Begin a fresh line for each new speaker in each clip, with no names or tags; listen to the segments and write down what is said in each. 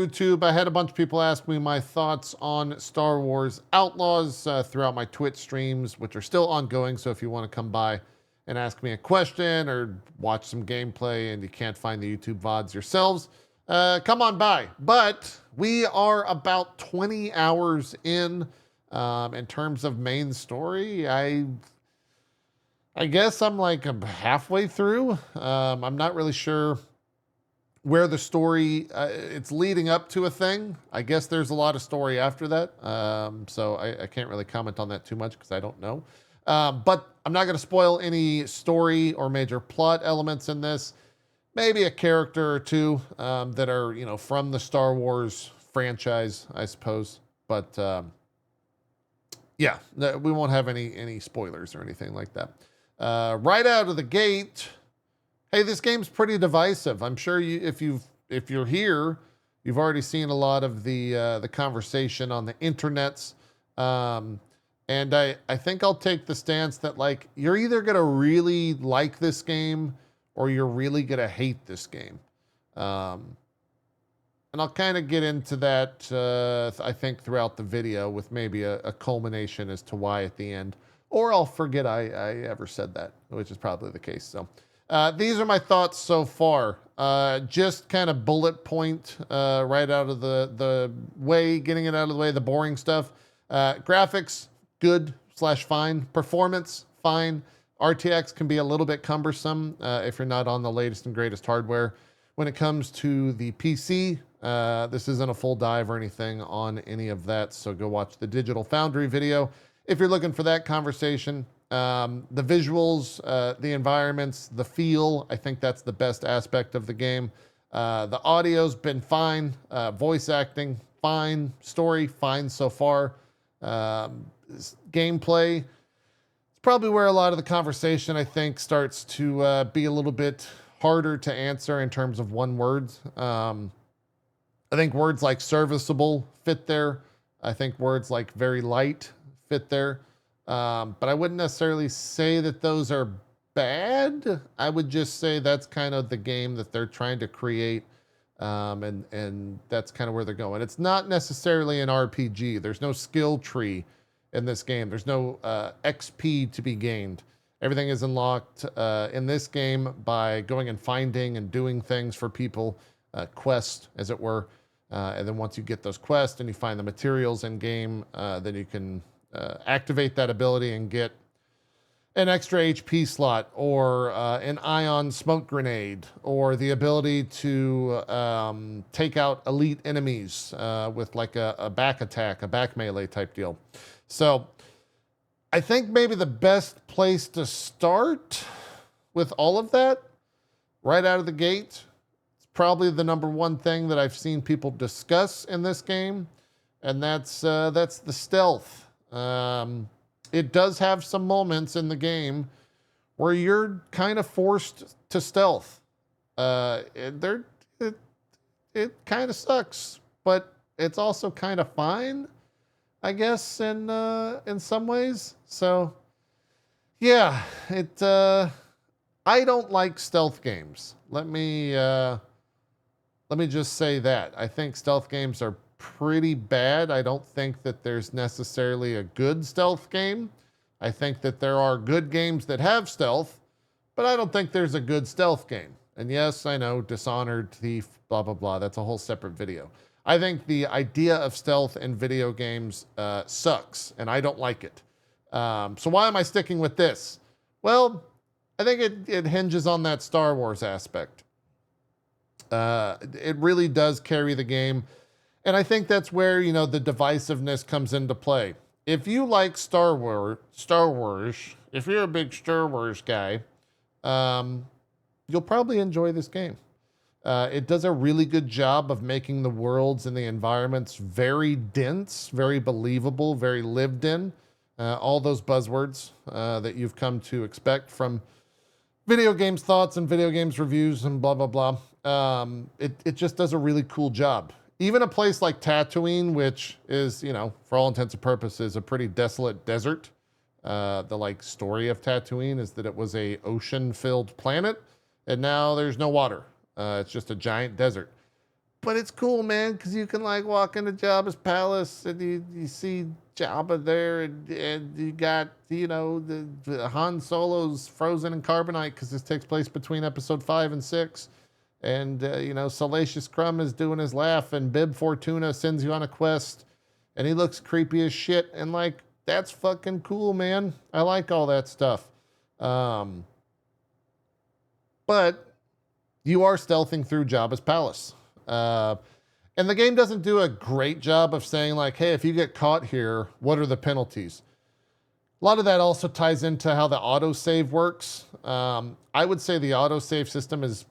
YouTube. I had a bunch of people ask me my thoughts on Star Wars Outlaws throughout my Twitch streams, which are still ongoing. So if you want to come by and ask me a question or watch some gameplay and you can't find the YouTube VODs yourselves, come on by. But we are about 20 hours in terms of main story. I guess I'm like halfway through. I'm not really sure where the story, it's leading up to a thing. I guess there's a lot of story after that. So I can't really comment on that too much because I don't know. But I'm not going to spoil any story or major plot elements in this. Maybe a character or two that are, from the Star Wars franchise, I suppose. But yeah, we won't have any spoilers or anything like that. Right out of the gate, hey, this game's pretty divisive. I'm sure if you're here, you've already seen a lot of the conversation on the internets. And I think I'll take the stance that like you're either gonna really like this game or you're really gonna hate this game. And I'll kind of get into that, I think, throughout the video with maybe a culmination as to why at the end. Or I'll forget I ever said that, which is probably the case. So these are my thoughts so far. Just kind of bullet point right out of the way, getting it out of the way, the boring stuff. Graphics, good/fine. Performance, fine. RTX can be a little bit cumbersome if you're not on the latest and greatest hardware. When it comes to the PC, this isn't a full dive or anything on any of that, so go watch the Digital Foundry video if you're looking for that conversation. The visuals, the environments, the feel, I think that's the best aspect of the game. The audio's been fine. Voice acting, fine. Story, fine so far. Gameplay, it's probably where a lot of the conversation, I think, starts to be a little bit harder to answer in terms of one words. I think words like serviceable fit there. I think words like very light fit there. But I wouldn't necessarily say that those are bad. I would just say that's kind of the game that they're trying to create. And that's kind of where they're going. It's not necessarily an RPG. There's no skill tree in this game. There's no XP to be gained. Everything is unlocked in this game by going and finding and doing things for people, quests, as it were. And then once you get those quests and you find the materials in game, then you can activate that ability and get an extra HP slot or an ion smoke grenade or the ability to take out elite enemies with like a back attack, a back melee type deal. So I think maybe the best place to start with all of that right out of the gate, it's probably the number one thing that I've seen people discuss in this game, and that's the stealth. It does have some moments in the game where you're kind of forced to stealth. It kind of sucks, but it's also kind of fine, I guess, in some ways. So, yeah, I don't like stealth games. Let me just say that. I think stealth games are pretty bad. I don't think that there's necessarily a good stealth game. I think that there are good games that have stealth, but I don't think there's a good stealth game. And yes, I know, Dishonored, Thief, blah, blah, blah. That's a whole separate video. I think the idea of stealth in video games sucks, and I don't like it. So why am I sticking with this? Well, I think it hinges on that Star Wars aspect. It really does carry the game. And I think that's where, the divisiveness comes into play. If you like Star Wars, if you're a big Star Wars guy, you'll probably enjoy this game. It does a really good job of making the worlds and the environments very dense, very believable, very lived in. All those buzzwords that you've come to expect from video games thoughts and video games reviews and blah, blah, blah. It just does a really cool job. Even a place like Tatooine, which is, for all intents and purposes, a pretty desolate desert. The story of Tatooine is that it was a ocean-filled planet, and now there's no water. It's just a giant desert. But it's cool, man, because you can like walk into Jabba's palace and you see Jabba there, and you got, the Han Solo's frozen in carbonite because this takes place between episode 5 and 6. And, Salacious Crumb is doing his laugh, and Bib Fortuna sends you on a quest, and he looks creepy as shit. And, like, that's fucking cool, man. I like all that stuff. But you are stealthing through Jabba's palace. And the game doesn't do a great job of saying, like, hey, if you get caught here, what are the penalties? A lot of that also ties into how the autosave works. I would say the autosave system is,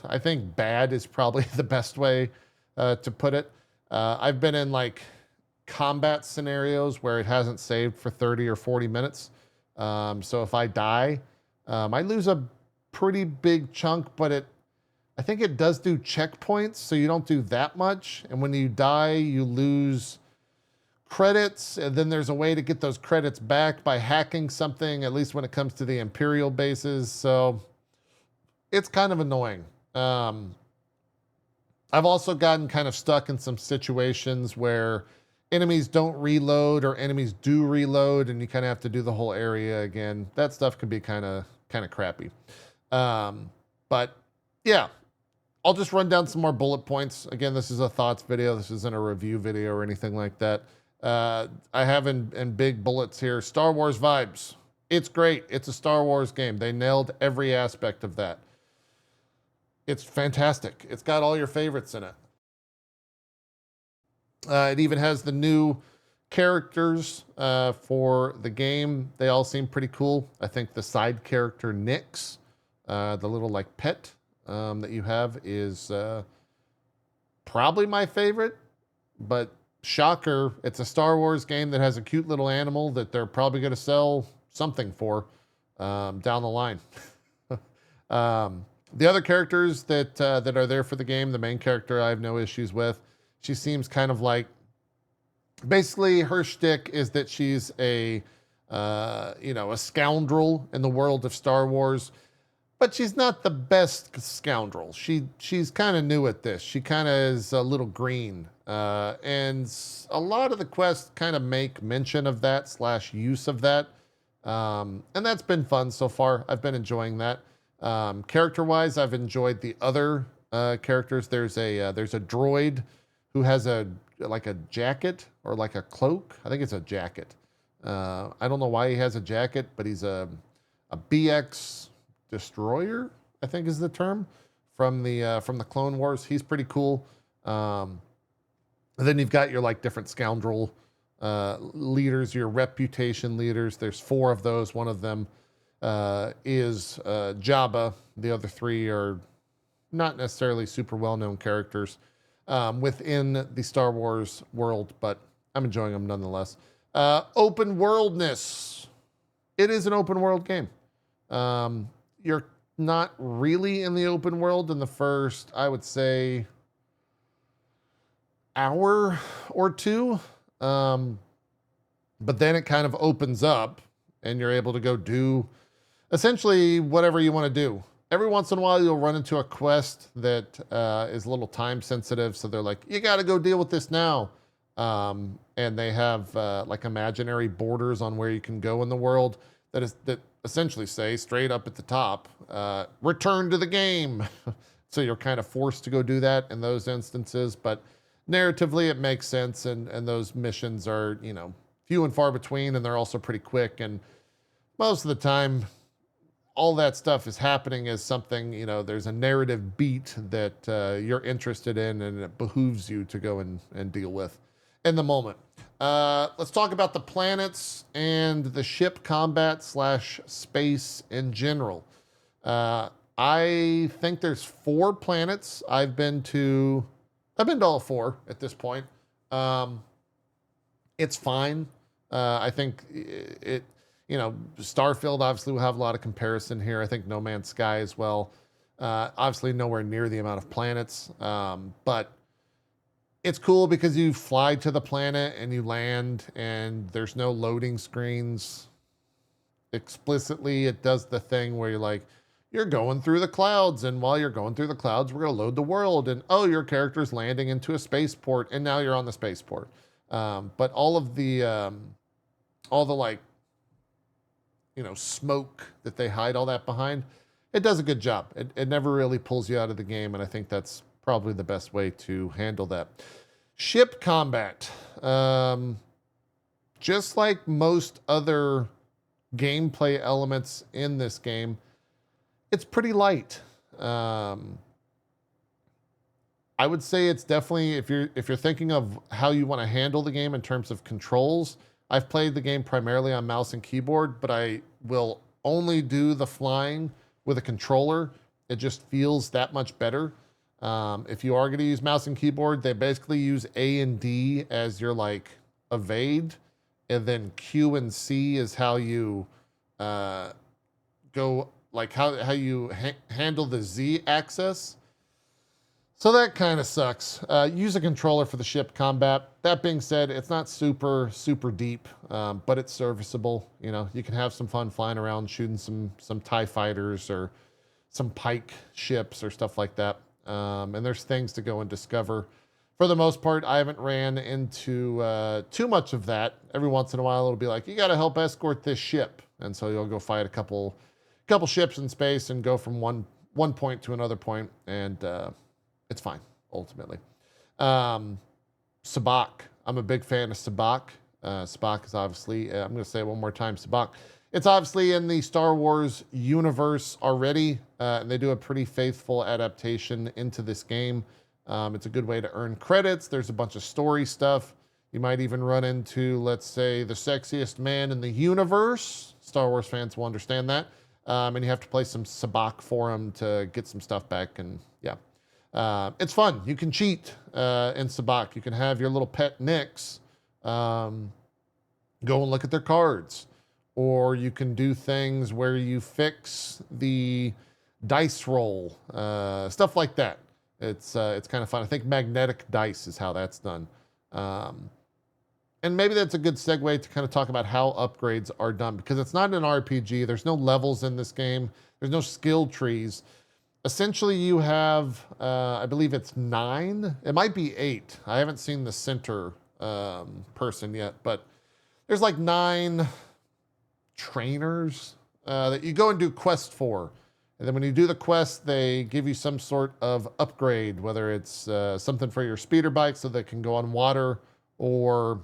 I think bad is probably the best way to put it. I've been in like combat scenarios where it hasn't saved for 30 or 40 minutes. So if I die, I lose a pretty big chunk, but I think it does do checkpoints, so you don't do that much. And when you die, you lose credits, and then there's a way to get those credits back by hacking something, at least when it comes to the Imperial bases. So it's kind of annoying. I've also gotten kind of stuck in some situations where enemies don't reload or enemies do reload, and you kind of have to do the whole area again. That stuff can be kind of crappy. But yeah, I'll just run down some more bullet points. Again, this is a thoughts video. This isn't a review video or anything like that. I have in big bullets here, Star Wars vibes. It's great. It's a Star Wars game. They nailed every aspect of that. It's fantastic. It's got all your favorites in it. It even has the new characters for the game. They all seem pretty cool. I think the side character Nix, the little like pet that you have, is probably my favorite. But shocker, it's a Star Wars game that has a cute little animal that they're probably going to sell something for down the line. The other characters that are there for the game, the main character I have no issues with. She seems kind of like, basically her shtick is that she's a scoundrel in the world of Star Wars, but she's not the best scoundrel. She's kind of new at this. She kind of is a little green, and a lot of the quests kind of make mention of that / use of that, and that's been fun so far. I've been enjoying that. Character-wise, I've enjoyed the other characters. There's a droid who has a jacket or like a cloak. I think it's a jacket. I don't know why he has a jacket, but he's a BX destroyer, I think is the term, from the Clone Wars. He's pretty cool. And then you've got your like different scoundrel leaders, your reputation leaders. There's 4 of those. One of them is Jabba. The other 3 are not necessarily super well-known characters within the Star Wars world, but I'm enjoying them nonetheless. Open worldness. It is an open world game. You're not really in the open world in the first, I would say, hour or 2. But then it kind of opens up and you're able to go do essentially whatever you want to do. Every once in a while, you'll run into a quest that is a little time sensitive. So they're like, you got to go deal with this now. And they have like imaginary borders on where you can go in the world that essentially say straight up at the top, return to the game. So you're kind of forced to go do that in those instances. But narratively, it makes sense. And those missions are, few and far between. And they're also pretty quick. And most of the time, all that stuff is happening as something, there's a narrative beat that you're interested in and it behooves you to go and deal with in the moment. Let's talk about the planets and the ship combat / space in general. I think there's 4 planets. I've been to all 4 at this point. It's fine. I think it Starfield obviously will have a lot of comparison here. I think No Man's Sky as well. Obviously nowhere near the amount of planets, but it's cool because you fly to the planet and you land and there's no loading screens. Explicitly, it does the thing where you're like, you're going through the clouds, and while you're going through the clouds, we're going to load the world, and oh, your character's landing into a spaceport, and now you're on the spaceport. But all the like, smoke that they hide all that behind, it does a good job. It never really pulls you out of the game, and I think that's probably the best way to handle that. Ship combat. Just like most other gameplay elements in this game, it's pretty light. I would say it's definitely, if you're thinking of how you want to handle the game in terms of controls, I've played the game primarily on mouse and keyboard, but I will only do the flying with a controller. It just feels that much better. If you are going to use mouse and keyboard, they basically use A and D as your like evade, and then Q and C is how you go, like how you handle the Z axis. So that kind of sucks. Use a controller for the ship combat. That being said, it's not super deep, but it's serviceable. You can have some fun flying around, shooting some TIE fighters or some Pike ships or stuff like that. And there's things to go and discover. For the most part, I haven't ran into too much of that. Every once in a while, it'll be like, you got to help escort this ship. And so you'll go fight a couple ships in space and go from one point to another point. And it's fine, ultimately. Sabacc. I'm a big fan of Sabacc. Sabacc is obviously, I'm going to say it one more time, Sabacc. It's obviously in the Star Wars universe already, and they do a pretty faithful adaptation into this game. It's a good way to earn credits. There's a bunch of story stuff. You might even run into, let's say, the sexiest man in the universe. Star Wars fans will understand that. And you have to play some Sabacc for him to get some stuff back, and yeah. It's fun. You can cheat in Sabacc. You can have your little pet Nix go and look at their cards. Or you can do things where you fix the dice roll, stuff like that. It's kind of fun. I think magnetic dice is how that's done. And maybe that's a good segue to kind of talk about how upgrades are done, because it's not an RPG. There's no levels in this game. There's no skill trees. Essentially, you have, I believe it's 9. It might be 8. I haven't seen the center person yet, but there's like 9 trainers that you go and do quests for. And then when you do the quest, they give you some sort of upgrade, whether it's something for your speeder bike so they can go on water, or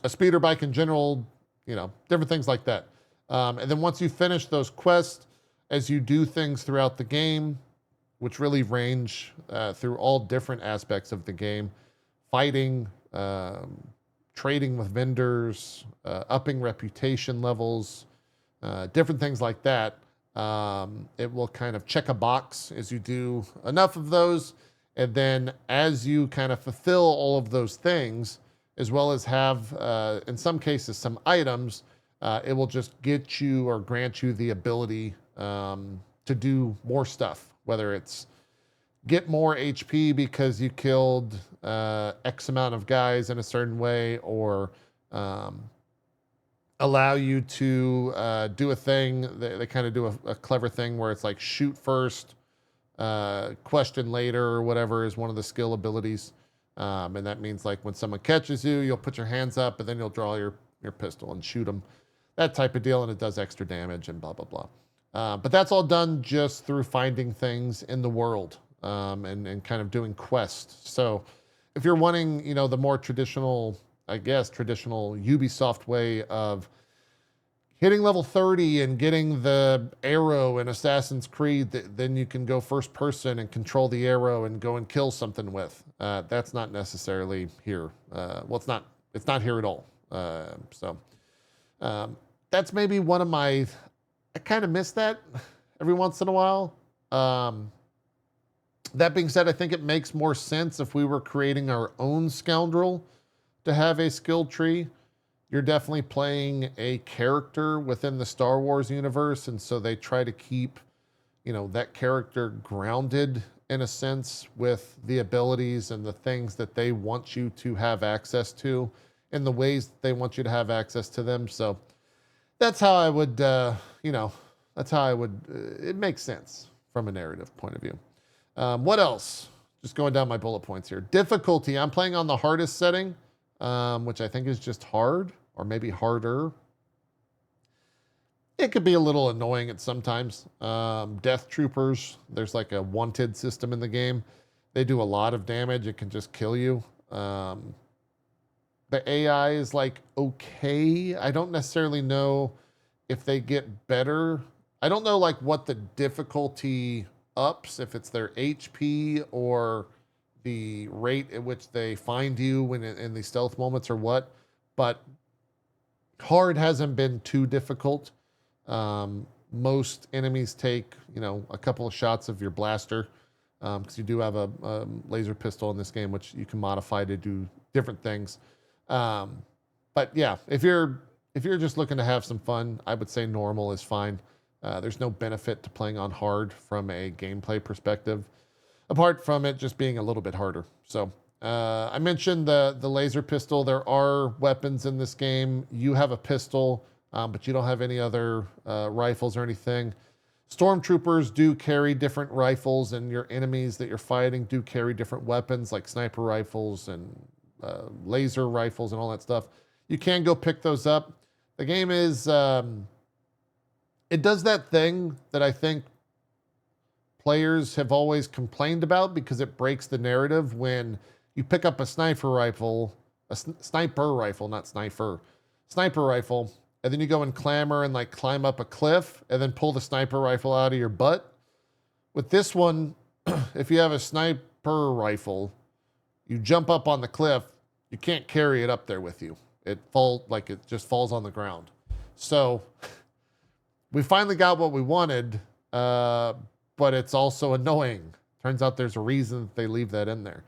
a speeder bike in general, different things like that. And then once you finish those quests, as you do things throughout the game, which really range through all different aspects of the game, fighting, trading with vendors, upping reputation levels, different things like that, it will kind of check a box as you do enough of those. And then as you kind of fulfill all of those things, as well as have, in some cases, some items, it will just get you or grant you the ability to do more stuff, whether it's get more HP because you killed X amount of guys in a certain way, or allow you to do a thing. They kind of do a clever thing where it's like shoot first, question later, or whatever is one of the skill abilities. And that means like when someone catches you, you'll put your hands up and then you'll draw your pistol and shoot them. That type of deal, and it does extra damage and blah, blah, blah. But that's all done just through finding things in the world and kind of doing quests. So if you're wanting, the more traditional Ubisoft way of hitting level 30 and getting the arrow in Assassin's Creed, then you can go first person and control the arrow and go and kill something with. That's not necessarily here. It's not here at all. That's maybe one of my, I kind of miss that every once in a while. That being said, I think it makes more sense if we were creating our own scoundrel to have a skill tree. You're definitely playing a character within the Star Wars universe, and so they try to keep, that character grounded in a sense with the abilities and the things that they want you to have access to in the ways they want you to have access to them. So that's how I would, that's That's how I would, it makes sense from a narrative point of view. What else? Just going down my bullet points here. Difficulty. I'm playing on the hardest setting, which I think is just hard or maybe harder. It could be a little annoying at sometimes. Death troopers, there's like a wanted system in the game. They do a lot of damage. It can just kill you. The AI is like okay. I don't necessarily know if they get better. I don't know like what the difficulty ups, if it's their HP or the rate at which they find you when in the stealth moments or what. But hard hasn't been too difficult. Most enemies take, a couple of shots of your blaster, because you do have a laser pistol in this game, which you can modify to do different things. But yeah, if you're just looking to have some fun, I would say normal is fine. There's no benefit to playing on hard from a gameplay perspective, apart from it just being a little bit harder. So I mentioned the laser pistol. There are weapons in this game. You have a pistol, but you don't have any other rifles or anything. Stormtroopers do carry different rifles, and your enemies that you're fighting do carry different weapons like sniper rifles and laser rifles and all that stuff. You can go pick those up. The game is, it does that thing that I think players have always complained about because it breaks the narrative when you pick up a sniper rifle, sniper rifle, and then you go and clamber and like climb up a cliff and then pull the sniper rifle out of your butt. With this one, if you have a sniper rifle, you jump up on the cliff, you can't carry it up there with you. It just falls on the ground. So we finally got what we wanted, but it's also annoying. Turns out there's a reason that they leave that in there.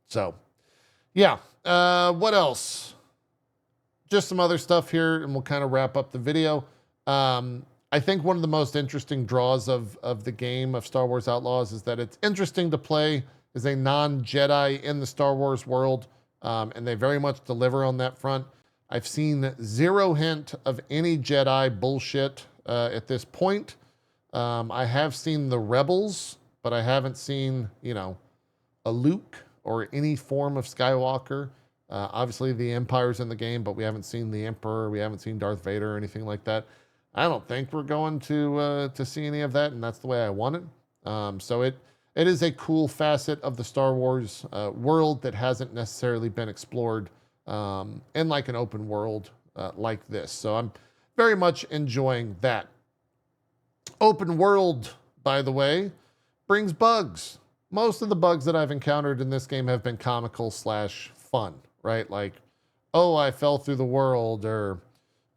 So yeah, what else? Just some other stuff here, and we'll kind of wrap up the video. I think one of the most interesting draws of the game of Star Wars Outlaws is that it's interesting to play as a non-Jedi in the Star Wars world, and they very much deliver on that front. I've seen zero hint of any Jedi bullshit at this point. I have seen the Rebels, but I haven't seen, a Luke or any form of Skywalker. Obviously, the Empire's in the game, but we haven't seen the Emperor. We haven't seen Darth Vader or anything like that. I don't think we're going to see any of that, and that's the way I want it. So it is a cool facet of the Star Wars world that hasn't necessarily been explored in like an open world like this. So I'm very much enjoying that. Open world, by the way, brings bugs. Most of the bugs that I've encountered in this game have been comical / fun, right? Like, oh, I fell through the world, or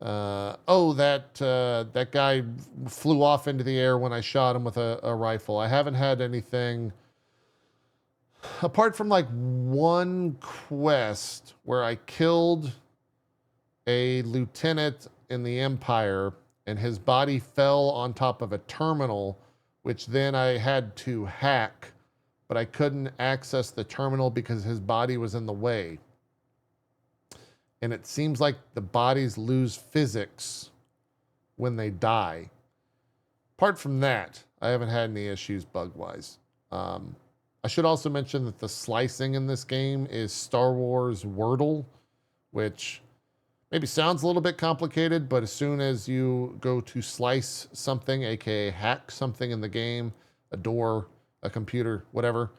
oh, that guy flew off into the air when I shot him with a rifle. I haven't had anything apart from like one quest where I killed a lieutenant in the Empire and his body fell on top of a terminal, which then I had to hack, but I couldn't access the terminal because his body was in the way. And it seems like the bodies lose physics when they die. Apart from that, I haven't had any issues bug-wise. I should also mention that the slicing in this game is Star Wars Wordle, which maybe sounds a little bit complicated, but as soon as you go to slice something, aka hack something in the game, a door, a computer, whatever,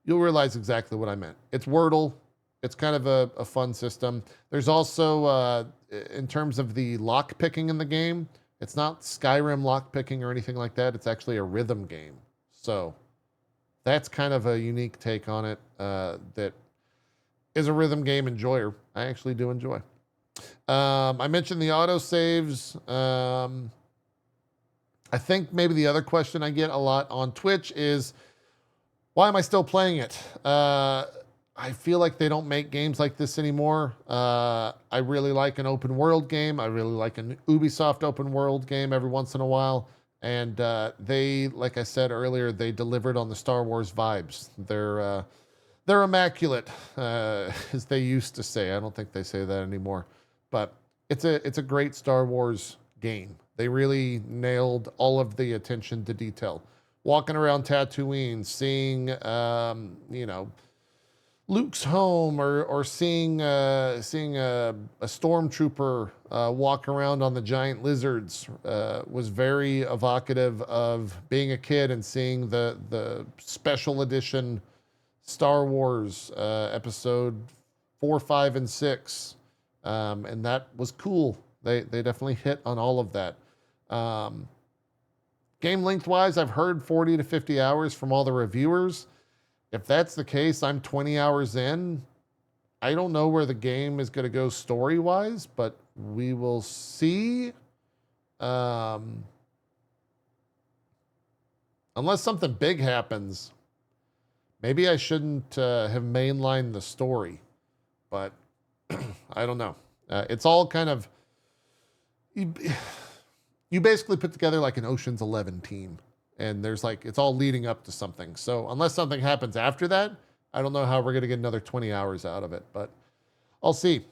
you'll realize exactly what I meant. It's Wordle. It's kind of a fun system. There's also, in terms of the lock picking in the game, it's not Skyrim lock picking or anything like that. It's actually a rhythm game. So that's kind of a unique take on it that is a rhythm game enjoyer. I actually do enjoy. I mentioned the autosaves. I think maybe the other question I get a lot on Twitch is, why am I still playing it? I feel like they don't make games like this anymore. I really like an open world game. I really like an Ubisoft open world game every once in a while. And they, like I said earlier, they delivered on the Star Wars vibes. They're immaculate, as they used to say. I don't think they say that anymore. But it's a great Star Wars game. They really nailed all of the attention to detail. Walking around Tatooine, seeing, you know, Luke's home, or seeing a stormtrooper walk around on the giant lizards was very evocative of being a kid and seeing the special edition Star Wars episode 4, 5, and 6, and that was cool. They definitely hit on all of that. Game length wise, I've heard 40 to 50 hours from all the reviewers. If that's the case, I'm 20 hours in. I don't know where the game is going to go story-wise, but we will see. Unless something big happens, maybe I shouldn't have mainlined the story. But I don't know. It's all kind of... You basically put together like an Ocean's 11 team. And there's like, it's all leading up to something. So unless something happens after that, I don't know how we're going to get another 20 hours out of it, but I'll see.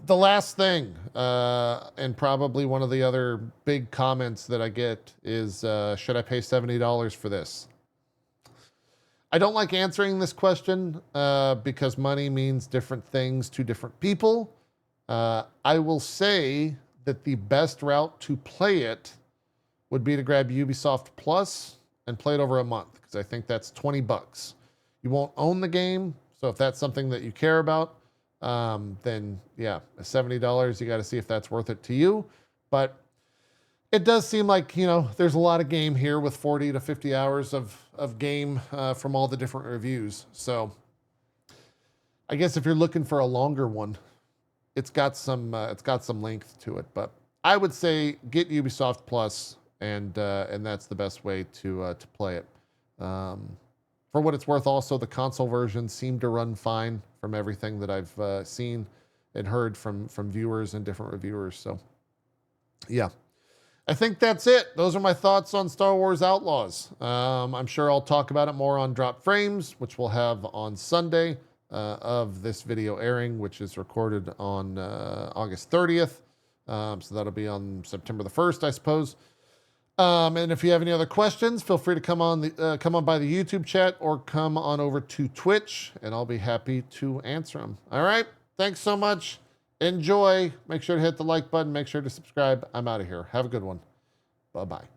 The last thing, and probably one of the other big comments that I get is, should I pay $70 for this? I don't like answering this question because money means different things to different people. I will say that the best route to play it would be to grab Ubisoft Plus and play it over a month, because I think that's $20. You won't own the game, so if that's something that you care about, then yeah, $70, you got to see if that's worth it to you. But it does seem like, you know, there's a lot of game here with 40 to 50 hours of game from all the different reviews. So I guess if you're looking for a longer one, it's got some length to it. But I would say get Ubisoft Plus, and that's the best way to play it. For what it's worth, also the console version seemed to run fine from everything that I've seen and heard from viewers and different reviewers. So yeah, I think that's it. Those are my thoughts on Star Wars Outlaws. I'm sure I'll talk about it more on Drop Frames, which we'll have on Sunday of this video airing, which is recorded on August 30th. So that'll be on September the 1st, I suppose. And if you have any other questions, feel free to come on by the YouTube chat or come on over to Twitch, and I'll be happy to answer them. All right. Thanks so much. Enjoy. Make sure to hit the like button. Make sure to subscribe. I'm out of here. Have a good one. Bye-bye.